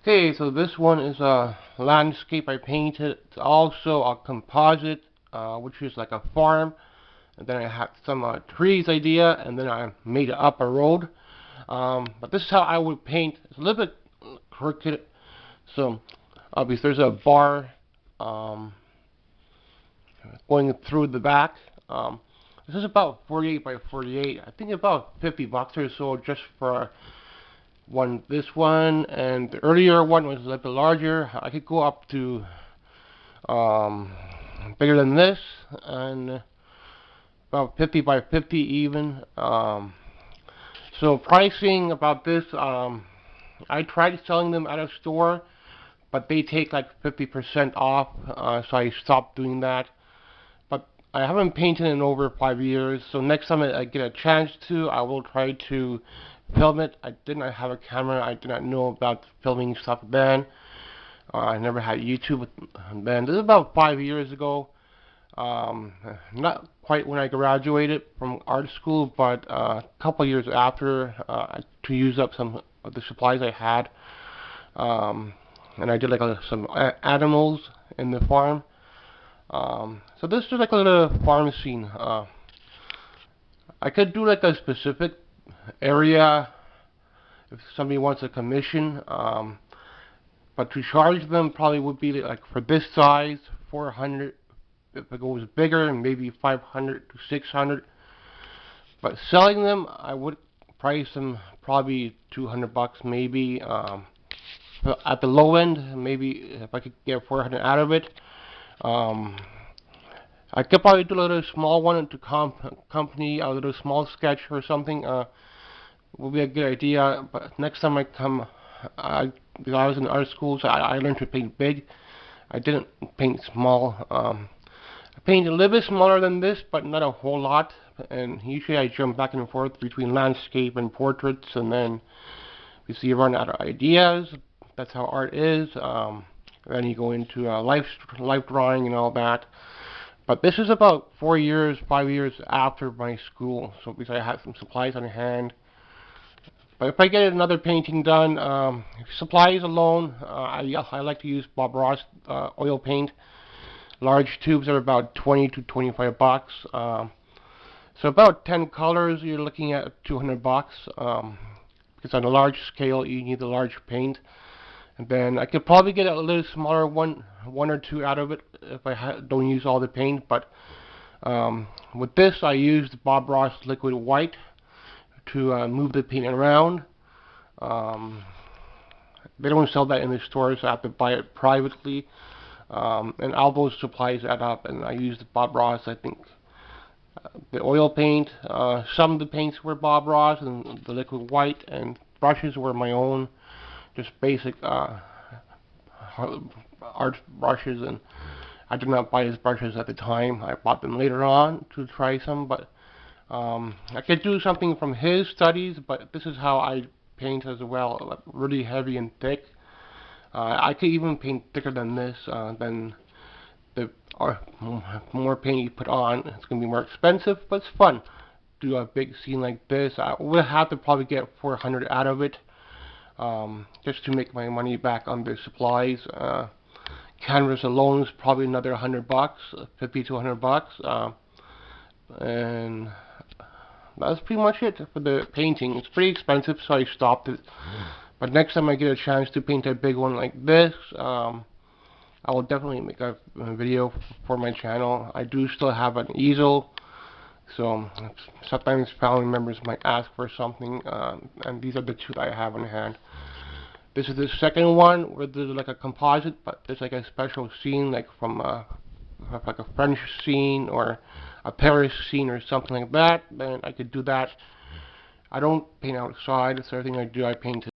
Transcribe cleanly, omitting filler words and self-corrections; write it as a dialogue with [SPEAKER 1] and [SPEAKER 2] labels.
[SPEAKER 1] Okay, so this one is a landscape I painted. It's also a composite, which is like a farm. And then I had some trees idea, and then I made up a road. But this is how I would paint. It's a little bit crooked. So obviously there's a bar going through the back. This is about 48 by 48. I think about $50 or so just for this one, and the earlier one was a little bit larger. I could go up to bigger than this, and about 50 by 50 even. So pricing about this, I tried selling them at a store, but they take like 50% off, so I stopped doing that. But I haven't painted in over 5 years, so next time I get a chance to, I will try to film it. I did not have a camera. I did not know about filming stuff then. I never had YouTube then. This is about 5 years ago. Not quite when I graduated from art school, but a couple years after, to use up some of the supplies I had. And I did like some animals in the farm. So this is like a little farm scene. I could do like a specific area if somebody wants a commission, but to charge them probably would be like for this size 400. If it goes bigger, maybe 500 to 600. But selling them, I would price them probably $200 maybe. At the low end, maybe if I could get 400 out of it. I could probably do a little small one to company, a little small sketch or something. Would be a good idea. But next time I come, because I was in art school, so I learned to paint big. I didn't paint small. I paint a little bit smaller than this, but not a whole lot. And usually I jump back and forth between landscape and portraits, and then you run out of ideas. That's how art is. Then you go into life drawing and all that. But this is about 4 years, 5 years after my school, so because I had some supplies on hand. But if I get another painting done, supplies alone, I like to use Bob Ross oil paint. Large tubes are about 20 to 25 bucks. So about 10 colors, you're looking at 200 bucks. Because on a large scale, you need the large paint. And then I could probably get a little smaller one or two out of it if I don't use all the paint. But with this, I used Bob Ross liquid white to move the paint around. They don't sell that in the stores, so I have to buy it privately. And all those supplies add up, and I used Bob Ross. I think the oil paint, some of the paints were Bob Ross, and the liquid white, and brushes were my own, just basic art brushes. And I did not buy his brushes at the time. I bought them later on to try some, but I could do something from his studies, but this is how I paint as well, really heavy and thick. I could even paint thicker than this. Then the more paint you put on, it's going to be more expensive, but it's fun. Do a big scene like this. I would have to probably get 400 out of it, just to make my money back on the supplies. Canvas alone is probably another 100 bucks, 50 to 100 bucks. And that's pretty much it for the painting. It's pretty expensive, so I stopped it. But next time I get a chance to paint a big one like this, I will definitely make a video for my channel. I do still have an easel, so sometimes family members might ask for something, and these are the two that I have on hand. This is the second one where there's like a composite, but there's like a special scene, like from like a French scene or a Paris scene or something like that. Then I could do that. I don't paint outside, so everything I do, I paint